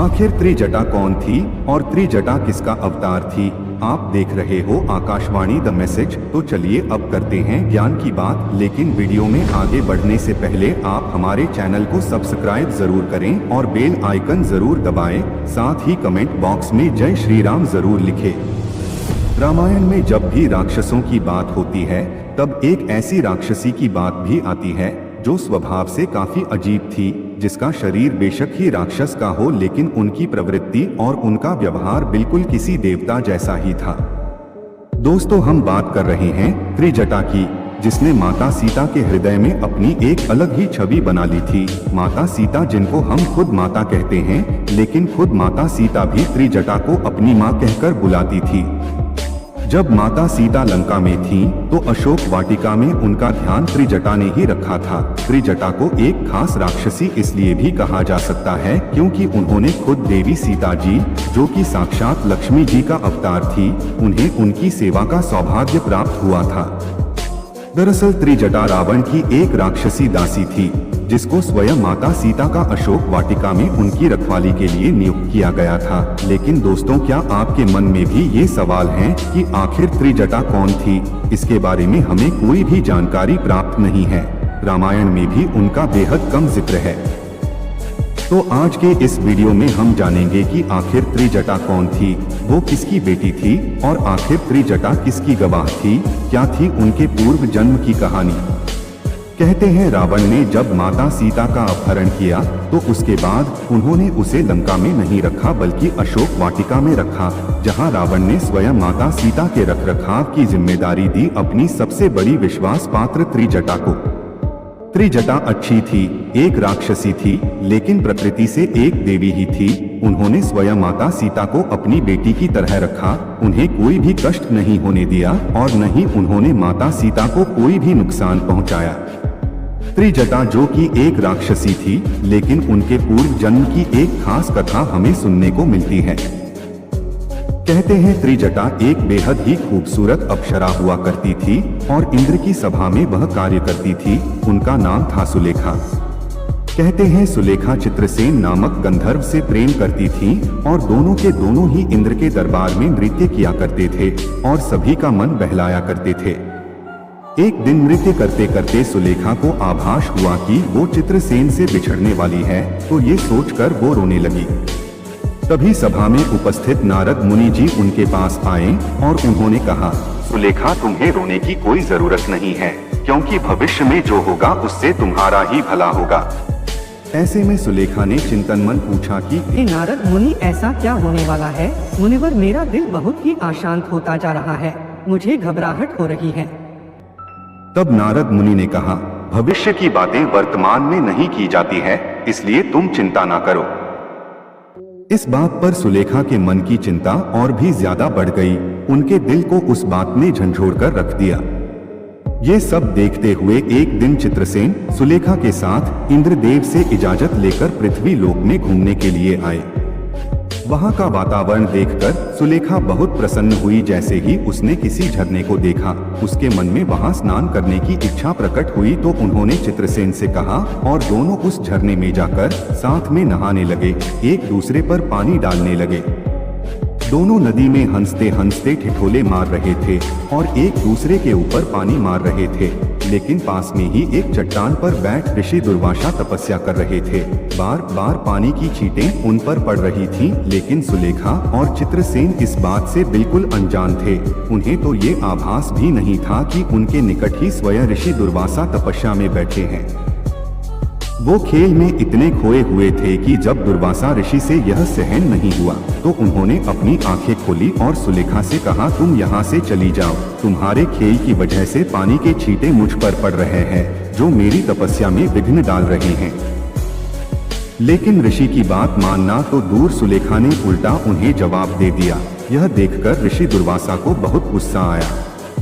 आखिर त्रिजटा कौन थी और त्रिजटा किसका अवतार थी? आप देख रहे हो आकाशवाणी द मैसेज। तो चलिए अब करते हैं ज्ञान की बात। लेकिन वीडियो में आगे बढ़ने से पहले आप हमारे चैनल को सब्सक्राइब जरूर करें और बेल आइकन जरूर दबाएं। साथ ही कमेंट बॉक्स में जय श्री राम जरूर लिखें। रामायण में जब भी राक्षसों की बात होती है तब एक ऐसी राक्षसी की बात भी आती है जो स्वभाव से काफी अजीब थी, जिसका शरीर बेशक ही राक्षस का हो लेकिन उनकी प्रवृत्ति और उनका व्यवहार बिल्कुल किसी देवता जैसा ही था। दोस्तों, हम बात कर रहे हैं त्रिजटा की, जिसने माता सीता के हृदय में अपनी एक अलग ही छवि बना ली थी। माता सीता, जिनको हम खुद माता कहते हैं, लेकिन खुद माता सीता भी त्रिजटा को अपनी माँ कहकर बुलाती थी। जब माता सीता लंका में थीं, तो अशोक वाटिका में उनका ध्यान त्रिजटा ने ही रखा था। त्रिजटा को एक खास राक्षसी इसलिए भी कहा जा सकता है क्योंकि उन्होंने खुद देवी सीता जी, जो कि साक्षात लक्ष्मी जी का अवतार थी, उन्हें उनकी सेवा का सौभाग्य प्राप्त हुआ था। दरअसल त्रिजटा रावण की एक राक्षसी दासी थी, जिसको स्वयं माता सीता का अशोक वाटिका में उनकी रखवाली के लिए नियुक्त किया गया था। लेकिन दोस्तों, क्या आपके मन में भी ये सवाल है कि आखिर त्रिजटा कौन थी? इसके बारे में हमें कोई भी जानकारी प्राप्त नहीं है। रामायण में भी उनका बेहद कम जिक्र है। तो आज के इस वीडियो में हम जानेंगे कि आखिर त्रिजटा कौन थी, वो किसकी बेटी थी और आखिर त्रिजटा किसकी गवाह थी, क्या थी उनके पूर्व जन्म की कहानी। कहते हैं रावण ने जब माता सीता का अपहरण किया तो उसके बाद उन्होंने उसे लंका में नहीं रखा बल्कि अशोक वाटिका में रखा, जहां रावण ने स्वयं माता सीता के रखरखाव की जिम्मेदारी दी अपनी सबसे बड़ी विश्वास पात्र त्रिजटा को। त्रिजटा अच्छी थी, एक राक्षसी थी, लेकिन प्रकृति से एक देवी ही थी। उन्होंने स्वयं माता सीता को अपनी बेटी की तरह रखा, उन्हें कोई भी कष्ट नहीं होने दिया और न ही उन्होंने माता सीता को कोई भी नुकसान पहुंचाया। त्रिजटा जो कि एक राक्षसी थी, लेकिन उनके पूर्व जन्म की एक खास कथा हमें सुनने को मिलती है। कहते हैं त्रिजटा एक बेहद ही खूबसूरत अप्सरा हुआ करती थी और इंद्र की सभा में वह कार्य करती थी। उनका नाम था सुलेखा। कहते हैं सुलेखा चित्रसेन नामक गंधर्व से प्रेम करती थी और दोनों के दोनों ही इंद्र के दरबार में नृत्य किया करते थे और सभी का मन बहलाया करते थे। एक दिन नृत्य करते करते सुलेखा को आभास हुआ कि वो चित्रसेन से बिछड़ने वाली है, तो ये सोचकर वो रोने लगी। तभी सभा में उपस्थित नारद मुनि जी उनके पास आए और उन्होंने कहा, सुलेखा, तुम्हें रोने की कोई जरूरत नहीं है, क्योंकि भविष्य में जो होगा उससे तुम्हारा ही भला होगा। ऐसे में सुलेखा ने चिंतन मन पूछा कि नारद मुनि, ऐसा क्या होने वाला है? मुनिवर, मेरा दिल बहुत ही अशांत होता जा रहा है, मुझे घबराहट हो रही है। तब नारद मुनि ने कहा, भविष्य की बातें वर्तमान में नहीं की जाती है, इसलिए तुम चिंता ना करो। इस बात पर सुलेखा के मन की चिंता और भी ज्यादा बढ़ गई। उनके दिल को उस बात ने झंझोड़ कर रख दिया। ये सब देखते हुए एक दिन चित्रसेन सुलेखा के साथ इंद्रदेव से इजाजत लेकर पृथ्वी लोक में घूमने के लिए आए। वहां का वातावरण देखकर सुलेखा बहुत प्रसन्न हुई। जैसे ही उसने किसी झरने को देखा, उसके मन में वहां स्नान करने की इच्छा प्रकट हुई, तो उन्होंने चित्रसेन से कहा और दोनों उस झरने में जाकर साथ में नहाने लगे, एक दूसरे पर पानी डालने लगे। दोनों नदी में हंसते हंसते ठिठोले मार रहे थे और एक दूसरे के ऊपर पानी मार रहे थे। लेकिन पास में ही एक चट्टान पर बैठ ऋषि दुर्वासा तपस्या कर रहे थे। बार बार पानी की छींटें उन पर पड़ रही थीं, लेकिन सुलेखा और चित्रसेन इस बात से बिल्कुल अनजान थे। उन्हें तो ये आभास भी नहीं था कि उनके निकट ही स्वयं ऋषि दुर्वासा तपस्या में बैठे हैं। वो खेल में इतने खोए हुए थे कि जब दुर्वासा ऋषि से यह सहन नहीं हुआ तो उन्होंने अपनी आंखें खोली और सुलेखा से कहा, तुम यहाँ से चली जाओ, तुम्हारे खेल की वजह से पानी के छींटे मुझ पर पड़ रहे हैं, जो मेरी तपस्या में विघ्न डाल रहे हैं। लेकिन ऋषि की बात मानना तो दूर, सुलेखा ने उल्टा उन्हें जवाब दे दिया। यह देखकर ऋषि दुर्वासा को बहुत गुस्सा आया।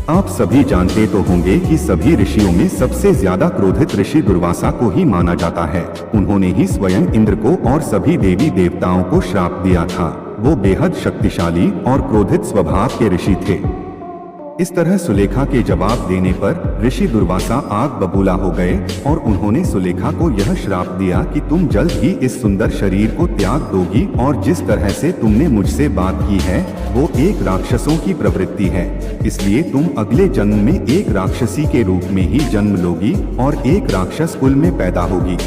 आप सभी जानते तो होंगे कि सभी ऋषियों में सबसे ज्यादा क्रोधित ऋषि दुर्वासा को ही माना जाता है। उन्होंने ही स्वयं इंद्र को और सभी देवी देवताओं को श्राप दिया था। वो बेहद शक्तिशाली और क्रोधित स्वभाव के ऋषि थे। इस तरह सुलेखा के जवाब देने पर ऋषि दुर्वासा आग बबूला हो गए और उन्होंने सुलेखा को यह श्राप दिया कि तुम जल्द ही इस सुंदर शरीर को त्याग दोगी और जिस तरह से तुमने मुझसे बात की है वो एक राक्षसों की प्रवृत्ति है, इसलिए तुम अगले जन्म में एक राक्षसी के रूप में ही जन्म लोगी और एक राक्षस कुल में पैदा होगी।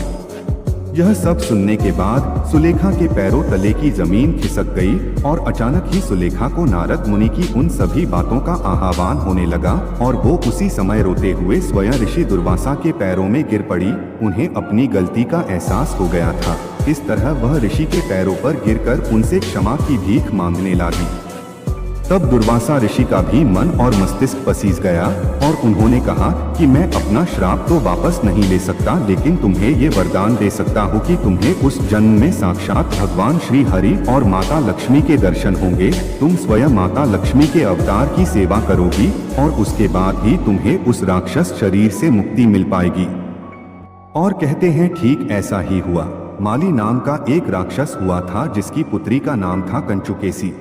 यह सब सुनने के बाद सुलेखा के पैरों तले की जमीन खिसक गई और अचानक ही सुलेखा को नारद मुनि की उन सभी बातों का आह्वान होने लगा और वो उसी समय रोते हुए स्वयं ऋषि दुर्वासा के पैरों में गिर पड़ी। उन्हें अपनी गलती का एहसास हो गया था। इस तरह वह ऋषि के पैरों पर गिरकर उनसे क्षमा की भीख मांगने लगी। तब दुर्वासा ऋषि का भी मन और मस्तिष्क पसीज गया और उन्होंने कहा कि मैं अपना श्राप तो वापस नहीं ले सकता, लेकिन तुम्हें ये वरदान दे सकता हूँ कि तुम्हें उस जन्म में साक्षात भगवान श्री हरि और माता लक्ष्मी के दर्शन होंगे। तुम स्वयं माता लक्ष्मी के अवतार की सेवा करोगी और उसके बाद ही तुम्हें उस राक्षस शरीर से मुक्ति मिल पाएगी। और कहते हैं ठीक ऐसा ही हुआ। माली नाम का एक राक्षस हुआ था जिसकी पुत्री का नाम था कंचुकेसी।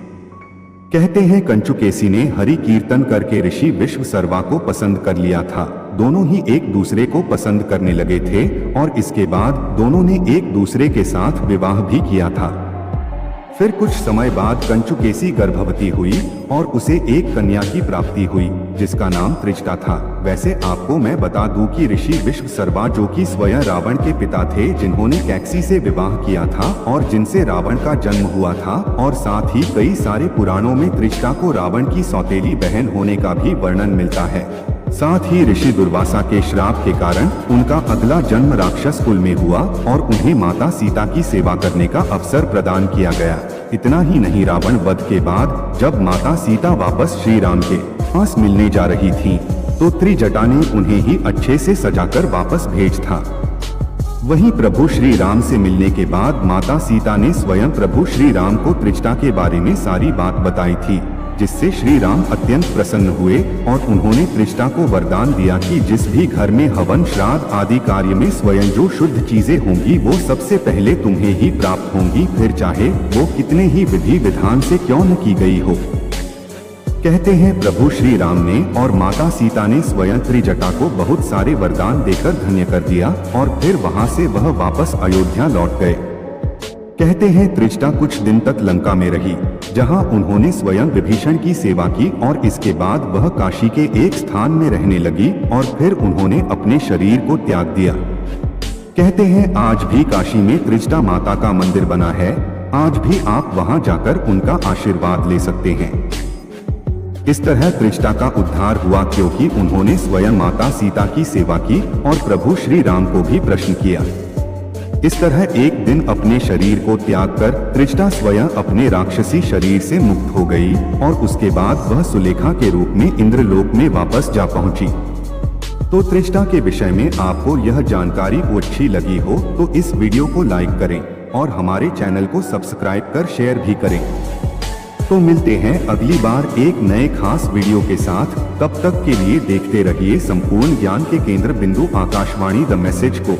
कहते हैं कंचुकेसी ने हरि कीर्तन करके ऋषि विश्वसर्वा को पसंद कर लिया था। दोनों ही एक दूसरे को पसंद करने लगे थे और इसके बाद दोनों ने एक दूसरे के साथ विवाह भी किया था। फिर कुछ समय बाद कंचुकेसी गर्भवती हुई और उसे एक कन्या की प्राप्ति हुई जिसका नाम त्रिजटा था। वैसे आपको मैं बता दूं कि ऋषि विश्वसर्वा जो कि स्वयं रावण के पिता थे, जिन्होंने कैकसी से विवाह किया था और जिनसे रावण का जन्म हुआ था, और साथ ही कई सारे पुराणों में त्रिजटा को रावण की सौतेली बहन होने का भी वर्णन मिलता है। साथ ही ऋषि दुर्वासा के श्राप के कारण उनका अगला जन्म राक्षस कुल में हुआ और उन्हें माता सीता की सेवा करने का अवसर प्रदान किया गया। इतना ही नहीं, रावण वध के बाद जब माता सीता वापस श्री राम के पास मिलने जा रही थीं, तो त्रिजटा ने उन्हें ही अच्छे से सजाकर वापस भेज था। वहीं प्रभु श्री राम से मिलने के बाद माता सीता ने स्वयं प्रभु श्री राम को त्रिजटा के बारे में सारी बात बताई थी, जिससे श्री राम अत्यंत प्रसन्न हुए और उन्होंने त्रिजटा को वरदान दिया कि जिस भी घर में हवन श्राद्ध आदि कार्य में स्वयं जो शुद्ध चीजें होंगी वो सबसे पहले तुम्हें ही प्राप्त होंगी, फिर चाहे वो कितने ही विधि विधान से क्यों न की गई हो। कहते हैं प्रभु श्री राम ने और माता सीता ने स्वयं त्रिजटा को बहुत सारे वरदान देकर धन्य कर दिया और फिर वहां से वह वापस अयोध्या लौट गए। कहते हैं त्रिजटा कुछ दिन तक लंका में रही, जहां उन्होंने स्वयं विभीषण की सेवा की और इसके बाद वह काशी के एक स्थान में रहने लगी और फिर उन्होंने अपने शरीर को त्याग दिया। कहते हैं आज भी काशी में त्रिजटा माता का मंदिर बना है। आज भी आप वहां जाकर उनका आशीर्वाद ले सकते हैं। इस तरह त्रिजटा का उद्धार हुआ क्योंकि उन्होंने स्वयं माता सीता की सेवा की और प्रभु श्री राम को भी प्रसन्न किया। इस तरह एक दिन अपने शरीर को त्याग कर त्रिजटा स्वयं अपने राक्षसी शरीर से मुक्त हो गई और उसके बाद वह सुलेखा के रूप में इंद्रलोक में वापस जा पहुंची। तो त्रिजटा के विषय में आपको यह जानकारी अच्छी लगी हो तो इस वीडियो को लाइक करें और हमारे चैनल को सब्सक्राइब कर शेयर भी करें। तो मिलते हैं अगली बार एक नए खास वीडियो के साथ। तब तक के लिए देखते रहिए संपूर्ण ज्ञान के केंद्र बिंदु आकाशवाणी द मैसेज को।